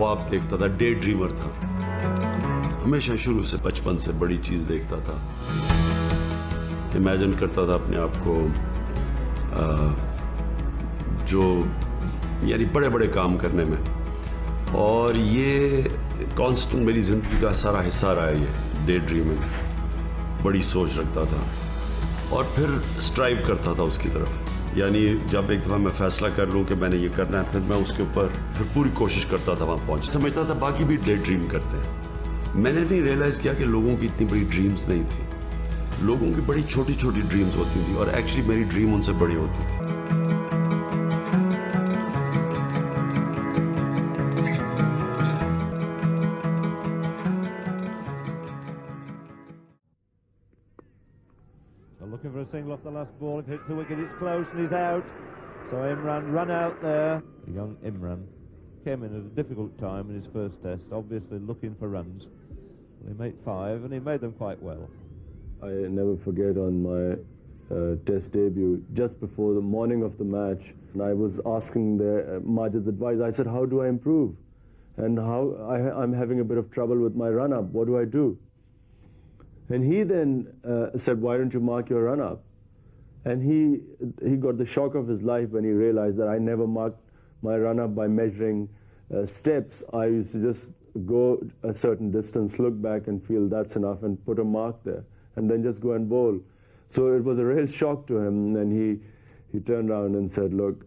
ख्वाब देखता था, डे ड्रीमर था। हमेशा शुरू से बचपन से बड़ी चीज़ देखता था, इमेजिन करता था अपने आप को जो यानी बड़े बड़े काम करने में, और ये कांस्टेंट मेरी ज़िंदगी का सारा हिस्सा रहा है। ये डे ड्रीमिंग, बड़ी सोच रखता था और फिर स्ट्राइव करता था उसकी तरफ। यानी जब एक दफ़ा मैं फ़ैसला कर लूँ कि मैंने ये करना है, फिर मैं उसके ऊपर फिर पूरी कोशिश करता था वहाँ पहुँच। समझता था बाकी भी डे ड्रीम करते हैं। मैंने नहीं रियलाइज़ किया कि लोगों की इतनी बड़ी ड्रीम्स नहीं थी। लोगों की बड़ी छोटी छोटी ड्रीम्स होती थी और एक्चुअली मेरी ड्रीम उनसे बड़ी होती थी। Looking for a single off the last ball. It hits the wicket, it's close and he's out. So Imran run out there. Young Imran came in at a difficult time in his first test, obviously looking for runs. He made 5 and he made them quite well. I never forget on my test debut, just before the morning of the match, and I was asking Majid's advice. I said, how do I improve? And I'm having a bit of trouble with my run-up. What do I do? And he then said, why don't you mark your run-up? And he got the shock of his life when he realized that I never marked my run-up by measuring steps. I used to just go a certain distance, look back and feel that's enough and put a mark there, and then just go and bowl. So it was a real shock to him, and he turned around and said, look,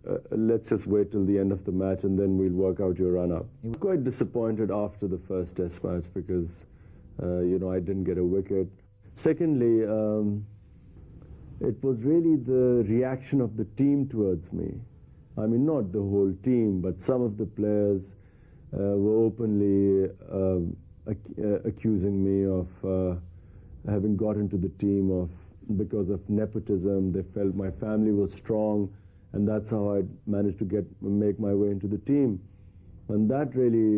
let's just wait till the end of the match and then we'll work out your run-up. He was quite disappointed after the first test match because you know, I didn't get a wicket. Secondly, it was really the reaction of the team towards me. I mean, not the whole team, but some of the players were openly accusing me of having got into the team because of nepotism. They felt my family was strong, and that's how I managed to make my way into the team. And that really,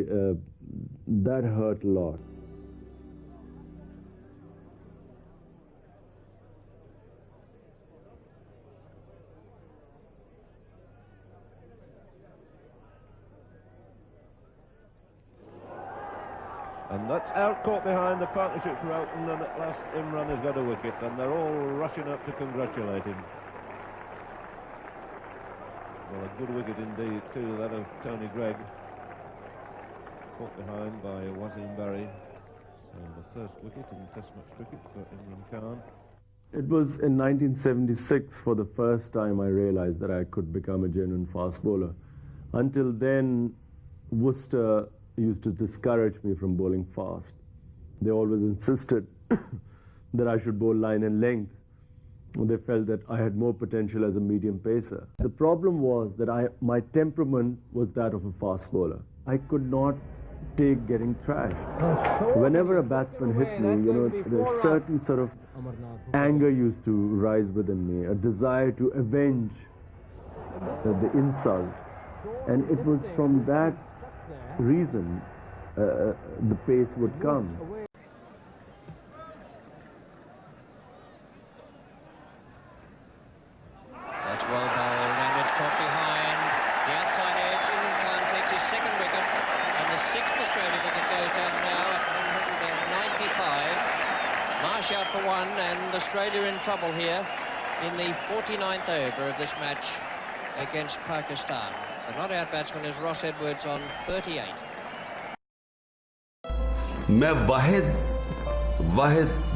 that hurt a lot. And that's out, caught behind. The partnerships were open, and at last Imran has got a wicket, and they're all rushing up to congratulate him. Well, a good wicket indeed too, that of Tony Gregg. Caught behind by Wasim Barry. So the first wicket in Test match cricket for Imran Khan. It was in 1976 for the first time I realized that I could become a genuine fast bowler. Until then, Worcester used to discourage me from bowling fast. They always insisted that I should bowl line and length. They felt that I had more potential as a medium pacer. The problem was that my temperament was that of a fast bowler. I could not take getting thrashed. Whenever a batsman hit me, you know, there's a certain sort of anger used to rise within me, a desire to avenge the insult. And it was from that reason the pace would come. That's well bowled, and it's caught behind the outside edge. Imran Khan takes his second wicket, and the 6th Australian wicket goes down now at 195. Marsh out for 1, and Australia in trouble here in the 49th over of this match against Pakistan. The not-out batsman is Ross Edwards on 38. मैं वाहिद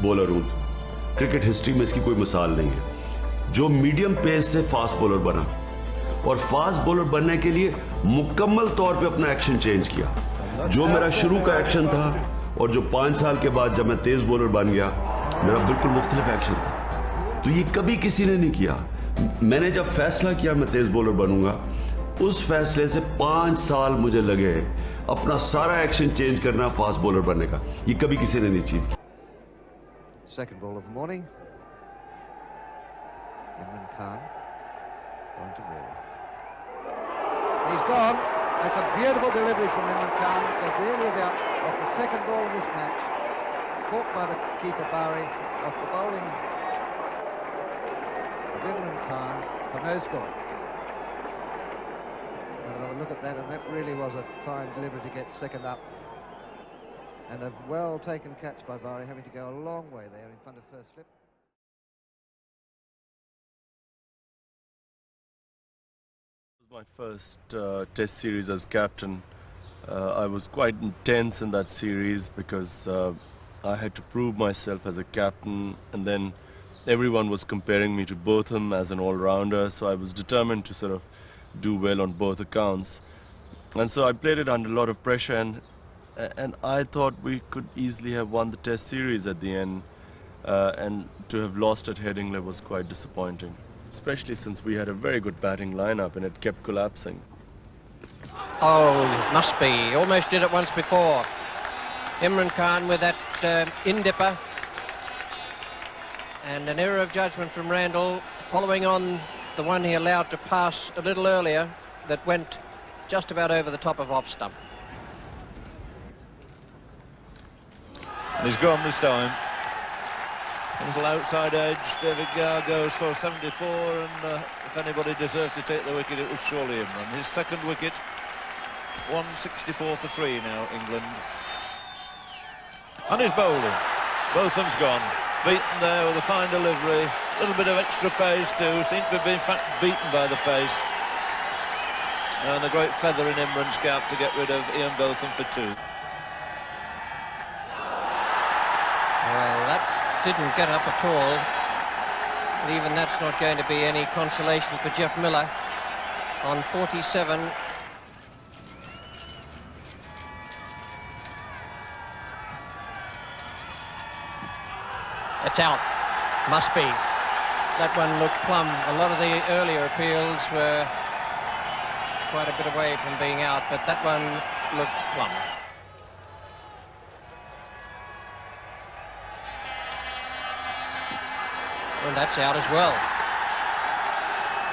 bowler हूँ, cricket history में इसकी कोई मिसाल नहीं है, जो medium pace से फास्ट बॉलर बना और फास्ट बॉलर बनने के लिए मुकम्मल तौर पे अपना एक्शन चेंज किया। जो मेरा शुरू का एक्शन था और जो 5 साल के बाद जब मैं तेज बॉलर बन गया, मेरा बिल्कुल मुख्तलिफ एक्शन था। तो ये कभी किसी ने नहीं किया। मैंने जब फैसला किया मैं तेज बॉलर बनूंगा, उस फैसले से 5 साल मुझे लगे अपना सारा एक्शन चेंज करना फास्ट बॉलर बनने का। ये कभी किसी ने नहीं अचीव किया। Second ball of the morning. Imran Khan going to really. He's gone. That's a beautiful delivery from Imran Khan. So really is out off the second ball of this match. Caught by the keeper Barry off the bowling of Imran Khan for no score. Another look at that, and that really was a fine delivery to get second up. And a well-taken catch by Barry, having to go a long way there in front of first slip. It was my first test series as captain. I was quite intense in that series because I had to prove myself as a captain, and then everyone was comparing me to Botham as an all-rounder, so I was determined to sort of do well on both accounts. And so I played it under a lot of pressure, and I thought we could easily have won the test series at the end, and to have lost at Headingley was quite disappointing, especially since we had a very good batting lineup and it kept collapsing. Oh, it must be. He almost did it once before. Imran Khan with that in-dipper. And an error of judgment from Randall, following on the one he allowed to pass a little earlier that went just about over the top of off stump. And he's gone this time. A little outside edge. David Garr goes for 74, and if anybody deserved to take the wicket, it was surely Imran. His second wicket, 164 for 3 now, England. And he's bowling. Botham's gone. Beaten there with a fine delivery. A little bit of extra pace too. Seemed to have been in fact beaten by the pace. And a great feather in Imran's cap to get rid of Ian Botham for 2. Well, that didn't get up at all. But even that's not going to be any consolation for Jeff Miller on 47. It's out. Must be. That one looked plumb. A lot of the earlier appeals were quite a bit away from being out, but that one looked plumb. And that's out as well.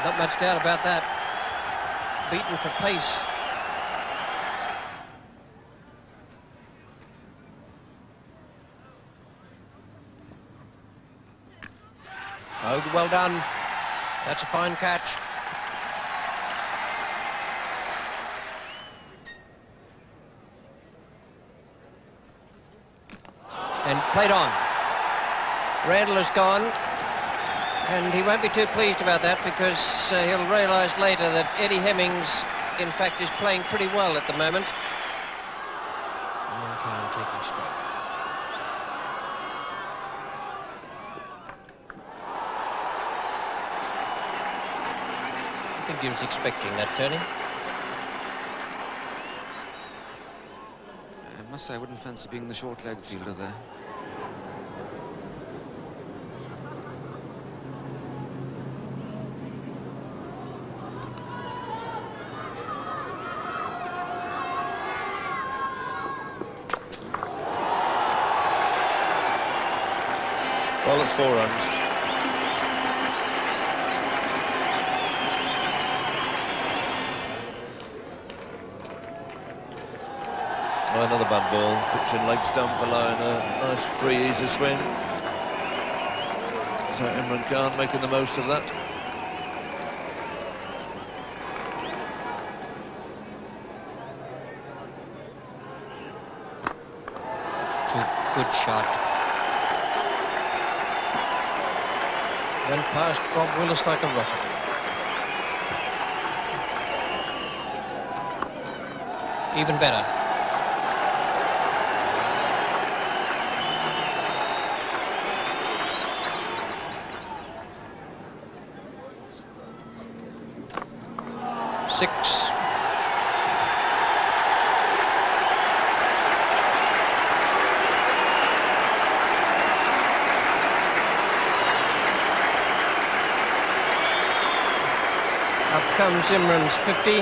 Not much doubt about that. Beaten for pace. Oh, well done. That's a fine catch. And played on. Randall has gone. And he won't be too pleased about that, because he'll realise later that Eddie Hemmings, in fact, is playing pretty well at the moment. IMRAN Khan taking straight. I think he was expecting that turning. I must say I wouldn't fancy being the short leg fielder there. Well, it's 4 runs. Oh, another bad ball. Pitching leg stump, allowing a nice free, easy swing. So Imran Khan making the most of that. Good shot. Went past Bob Willis like a rocket. Even better. Six. Up comes Imran's 50.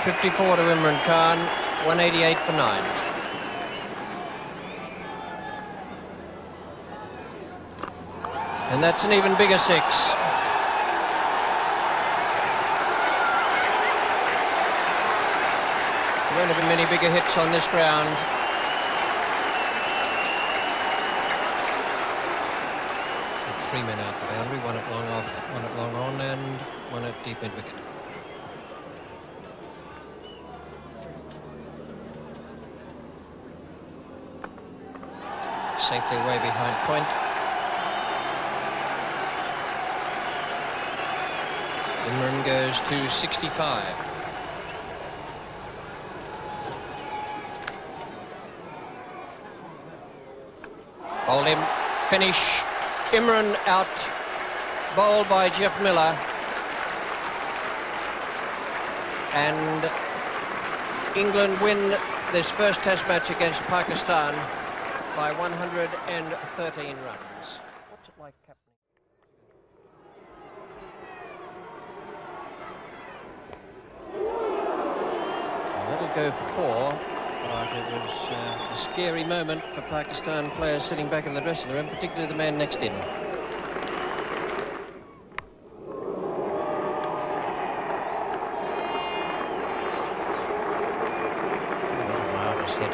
.54 to Imran Khan, 188 for 9. And that's an even bigger 6. There won't have been many bigger hits on this ground. 3 men out the boundary, one at long off, one at long on, and one at deep mid-wicket. Safely away behind point. Imran goes to 65. Bowled him, finish. Imran out, bowled by Jeff Miller. And England win this first test match against Pakistan by 113 runs. What's it like, Captain? Well, that'll go for 4. But it was a scary moment for Pakistan players sitting back in the dressing room, particularly the man next in. He wasn't allowed his hit.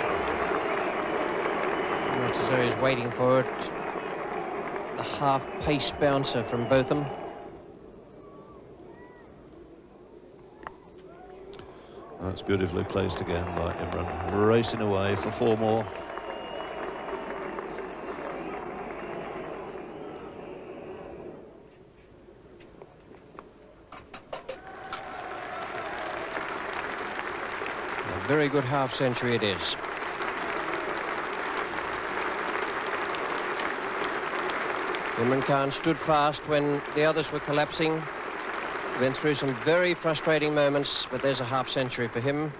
Almost as though he's waiting for it. The half-pace bouncer from Botham. That's beautifully placed again by Imran, racing away for 4 more. A very good half-century it is. Imran Khan stood fast when the others were collapsing. Went through some very frustrating moments, but there's a half-century for him.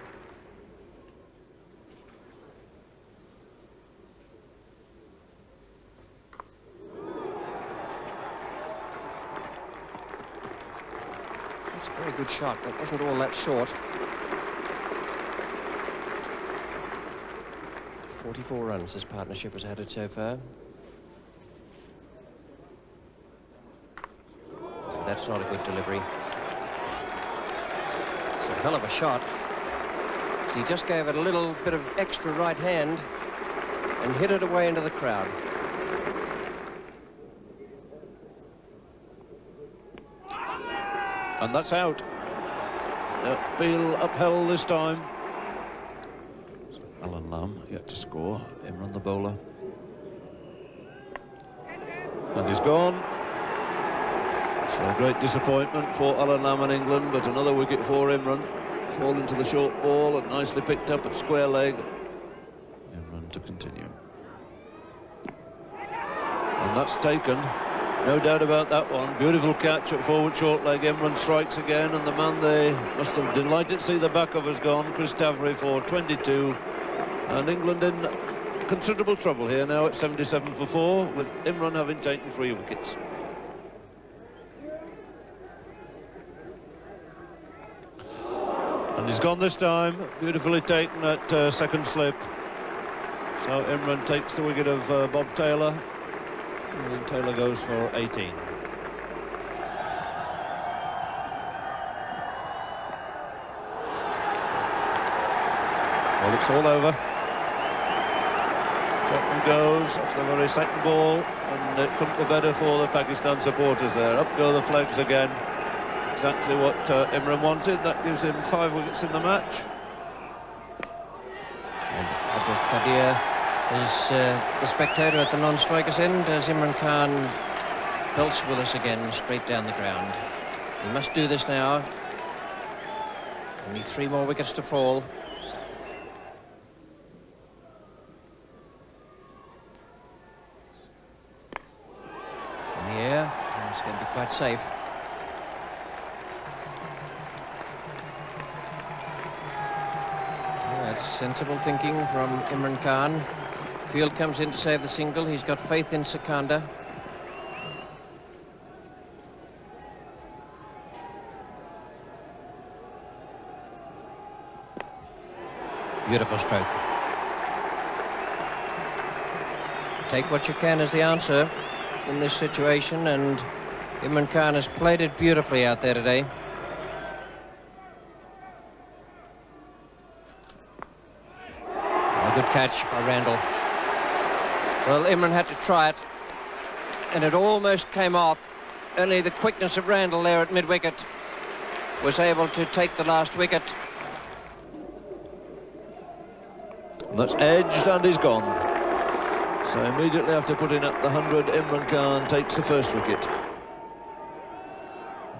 That's a very good shot. That wasn't all that short. 44 runs this partnership has added so far. That's not a good delivery. It's a hell of a shot. He just gave it a little bit of extra right hand and hit it away into the crowd. And that's out. Beale upheld this time. Alan Lamb yet to score. Imran the bowler. And he's gone. So a great disappointment for Alan Lamb and England, but another wicket for Imran. Fall into the short ball and nicely picked up at square leg. Imran to continue. And that's taken. No doubt about that one. Beautiful catch at forward short leg. Imran strikes again, and the man they must have delighted to see the back of has gone, Chris Tavery, for 22. And England in considerable trouble here now at 77 for 4, with Imran having taken 3 wickets. And he's gone this time, beautifully taken at second slip. So Imran takes the wicket of Bob Taylor, and then Taylor goes for 18. Well, it's all over. Chapman goes off the very second ball, and it couldn't be better for the Pakistan supporters there. Up go the flags again. Exactly what Imran wanted. That gives him 5 wickets in the match. And Abdul Qadir is the spectator at the non-strikers end as Imran Khan belts Willis again straight down the ground. He must do this now. Only 3 more wickets to fall. In the air, and it's going to be quite safe. Sensible thinking from Imran Khan. Field comes in to save the single. He's got faith in Sikandar. Beautiful stroke. Take what you can is the answer in this situation, and Imran Khan has played it beautifully out there today. Good catch by Randall. Well, Imran had to try it. and it almost came off. Only the quickness of Randall there at mid-wicket was able to take the last wicket. That's edged and he's gone. So immediately after putting up the 100, Imran Khan takes the first wicket.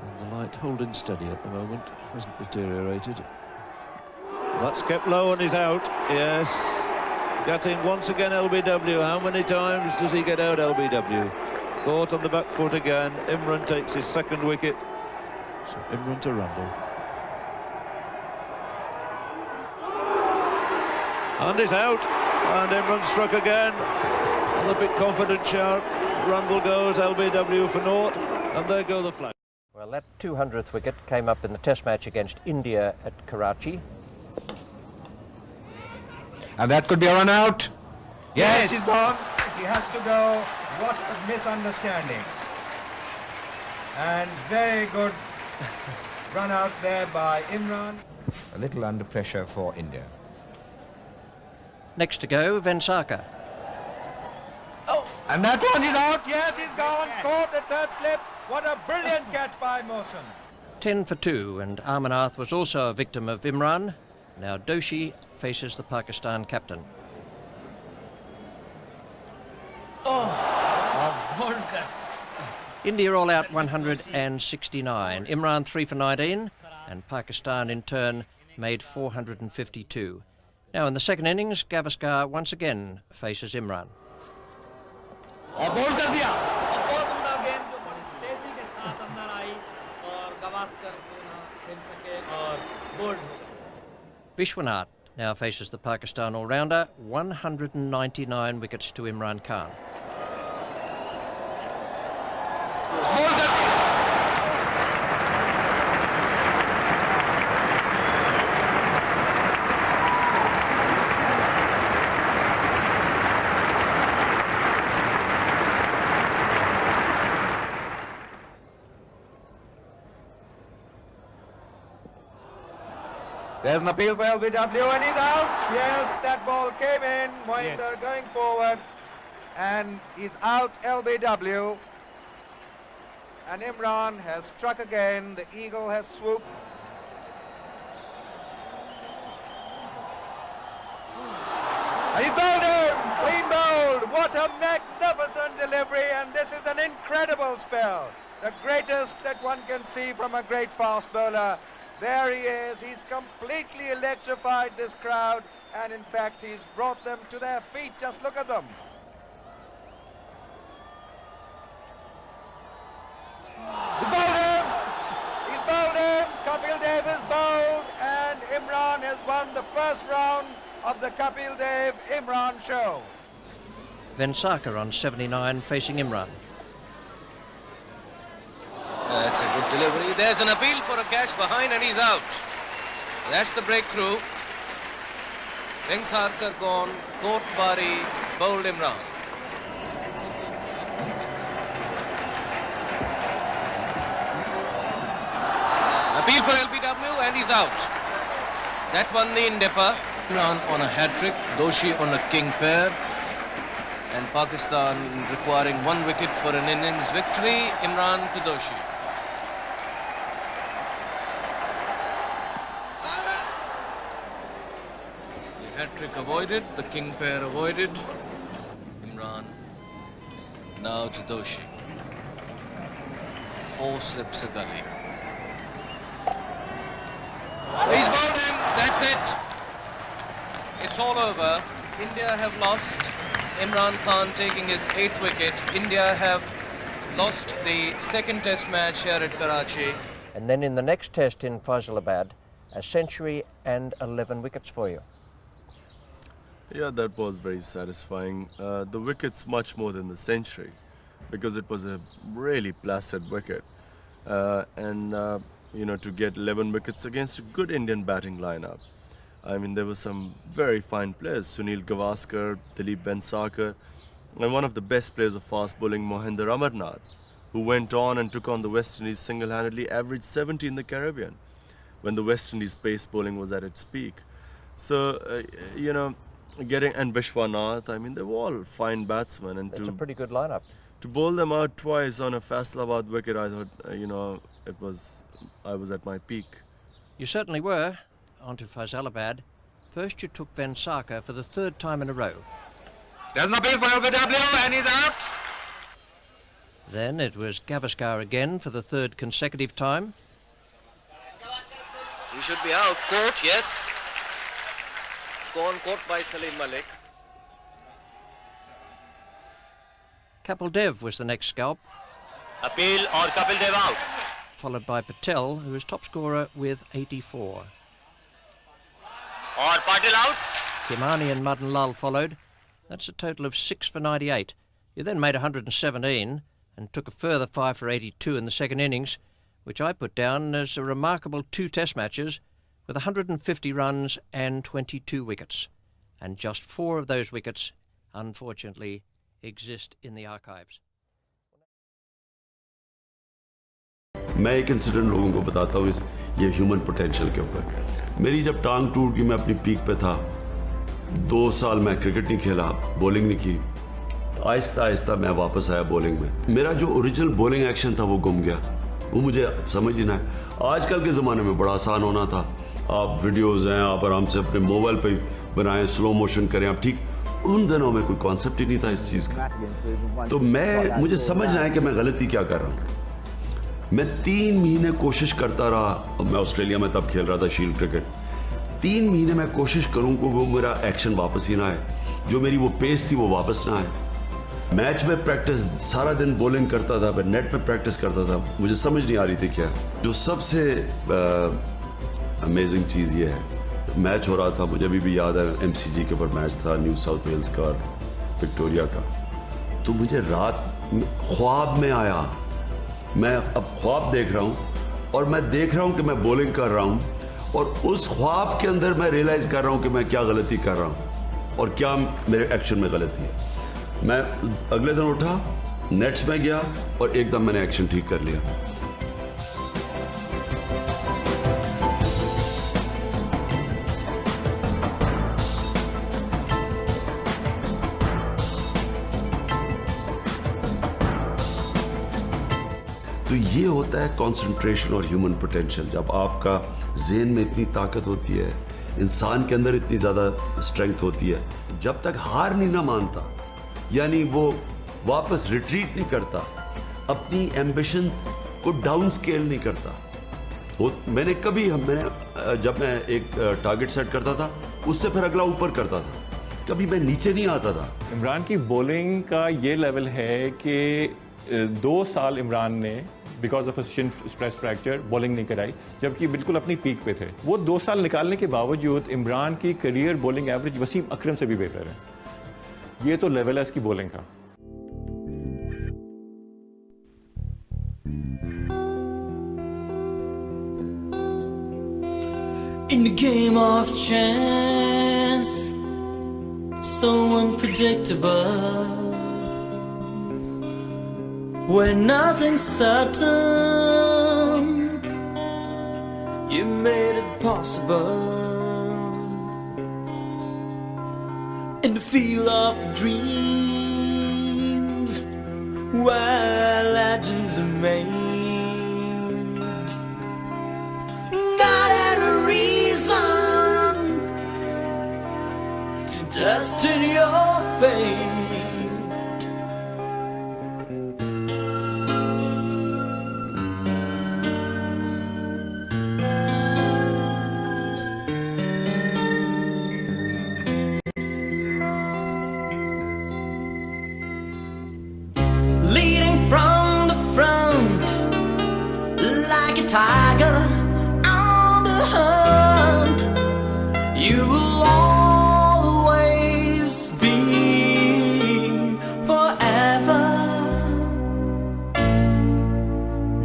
And the light holding steady at the moment, hasn't deteriorated. That's kept low and he's out. Yes, getting once again LBW. How many times does he get out LBW? Caught on the back foot again. Imran takes his second wicket. So Imran to Randall. And he's out. And Imran struck again. Another bit confident shout. Randall goes, LBW for naught. And there go the flag. Well, that 200th wicket came up in the Test match against India at Karachi. And that could be a run out. Yes, he's gone. He has to go. What a misunderstanding. And very good run out there by Imran. A little under pressure for India. Next to go, Vensarkar. Oh, and that one is out. Yes, he's gone. Caught the third slip. What a brilliant catch by Mohsen. 10 for 2, and Amarnath was also a victim of Imran. Now Doshi faces the Pakistan captain. India all out 169. Imran 3 for 19, and Pakistan in turn made 452. Now in the second innings, Gavaskar once again faces Imran. Vishwanath now faces the Pakistan all-rounder, 199 wickets to Imran Khan. There's an appeal for LBW and he's out. Yes, that ball came in. Mohinder going forward. And he's out, LBW. And Imran has struck again. The eagle has swooped. And he's bowled him. Clean bowled. What a magnificent delivery. And this is an incredible spell. The greatest that one can see from a great fast bowler. There he is. He's completely electrified this crowd. And in fact, he's brought them to their feet. Just look at them. He's bowled him. He's bowled him. Kapil Dev is bowled. And Imran has won the first round of the Kapil Dev Imran show. Vensarkar on 79 facing Imran. That's a good delivery. There's an appeal for a catch behind and he's out. That's the breakthrough. Vensarkar gone, Court Bari bowled Imran. Appeal for LBW and he's out. That won the in-dipper. Imran on a hat-trick, Doshi on a king pair. And Pakistan requiring 1 wicket for an innings victory. Imran to Doshi. Hat-trick avoided, the king pair avoided. Imran now to Doshi. 4 slips a gully. He's bowled him, that's it. It's all over. India have lost. Imran Khan taking his 8th wicket. India have lost the second test match here at Karachi. And then in the next test in Faisalabad, a century and 11 wickets for you. Yeah, that was very satisfying. The wicket's much more than the century because it was a really placid wicket. You know, to get 11 wickets against a good Indian batting lineup. I mean, there were some very fine players, Sunil Gavaskar, Dilip Vensarkar, and one of the best players of fast bowling, Mohinder Amarnath, who went on and took on the West Indies single-handedly, averaged 70 in the Caribbean when the West Indies pace bowling was at its peak. So, you know, and Vishwanath, I mean, they were all fine batsmen. And it's a pretty good lineup. To bowl them out twice on a Faisalabad wicket, I thought, I was at my peak. You certainly were. On to Faisalabad. First you took Vansaka for the third time in a row. There's no appeal for LBW and he's out. Then it was Gavaskar again for the third consecutive time. He should be out. Caught, yes. Score caught by Salim Malik. Kapil Dev was the next scalp. Appeal or Kapil Dev out. Followed by Patel, who was top scorer with 84. Or Patil out. Kimani and Madan Lal followed. That's a total of 6 for 98. You then made 117 and took a further 5 for 82 in the second innings, which I put down as a remarkable 2 test matches with 150 runs and 22 wickets. And just 4 of those wickets, unfortunately, exist in the archives. मैं एक incident लोगों को बताता हूँ ये human potential के ऊपर। मेरी जब टांग टूट गई, मैं अपनी पीक पे था, 2 साल मैं क्रिकेट नहीं खेला, बॉलिंग नहीं की। आहिस्ता आहिस्ता मैं वापस आया बॉलिंग में। मेरा जो ओरिजिनल बॉलिंग एक्शन था वो गुम गया, वो मुझे समझ ही ना है। आजकल के ज़माने में बड़ा आसान होना था, आप वीडियोज़ हैं, आप आराम से अपने मोबाइल पे बनाएं, स्लो मोशन करें आप, ठीक। उन दिनों में कोई कॉन्सेप्ट ही नहीं था इस चीज़ का। तो मुझे समझना है कि मैं गलती क्या कर रहा हूँ। मैं 3 महीने कोशिश करता रहा, मैं ऑस्ट्रेलिया में तब खेल रहा था शील्ड क्रिकेट। 3 महीने मैं कोशिश करूँ कि वो मेरा एक्शन वापस ही ना आए, जो मेरी वो पेस थी वो वापस ना आए। मैच में प्रैक्टिस सारा दिन बॉलिंग करता था, मैं नेट में प्रैक्टिस करता था, मुझे समझ नहीं आ रही थी क्या। जो सबसे अमेजिंग चीज़ ये है, मैच हो रहा था, मुझे अभी भी याद है, MCG के ऊपर मैच था, न्यू साउथ वेल्स का और विक्टोरिया का। तो मुझे रात ख्वाब में आया, मैं अब ख्वाब देख रहा हूँ और मैं देख रहा हूँ कि मैं बॉलिंग कर रहा हूँ, और उस ख्वाब के अंदर मैं रियलाइज़ कर रहा हूँ कि मैं क्या गलती कर रहा हूँ और क्या मेरे एक्शन में गलती है। मैं अगले दिन उठा, नेट्स में गया और एकदम मैंने एक्शन ठीक कर लिया। तो ये होता है कंसंट्रेशन और ह्यूमन पोटेंशियल। जब आपका ज़हन में इतनी ताकत होती है, इंसान के अंदर इतनी ज़्यादा स्ट्रेंथ होती है, जब तक हार नहीं ना मानता, यानी वो वापस रिट्रीट नहीं करता, अपनी एम्बिशंस को डाउन स्केल नहीं करता। जब मैं एक टारगेट सेट करता था, उससे फिर अगला ऊपर करता था, कभी मैं नीचे नहीं आता था। इमरान की बॉलिंग का ये लेवल है कि 2 साल इमरान ने because of Shin stress fracture bowling नहीं कराई, जबकि बिल्कुल अपनी पीक पे थे। वो 2 साल निकालने के बावजूद इमरान की करियर बॉलिंग एवरेज वसीम अकरम से भी बेहतर है। ये तो लेवल है इसकी बॉलिंग का। In the game of chance, so unpredictable, where nothing's certain, you made it possible. In the field of dreams, where legends are made, God had a reason to destine your fate. Tiger on the hunt, you will always be forever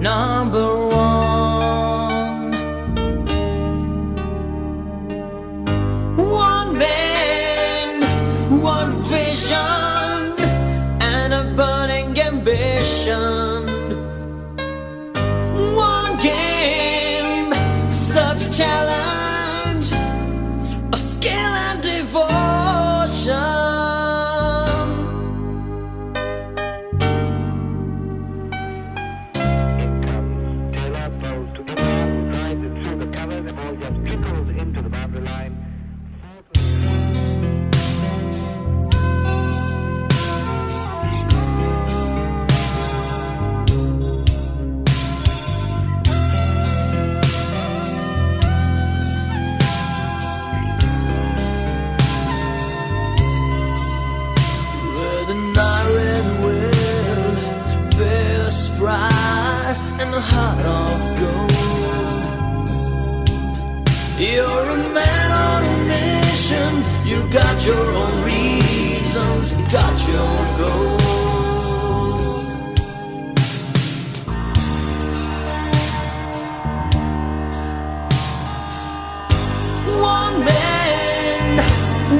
number one. One man, one vision, and a burning ambition. Challenge of skill and devotion. ball just trickles into the boundary line. And a heart of gold. You're a man on a mission. You got your own reasons, you got your goals. One man,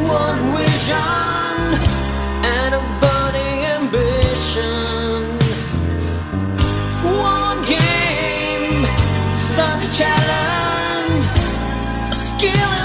one vision, and a burning ambition. Such a challenge, a skill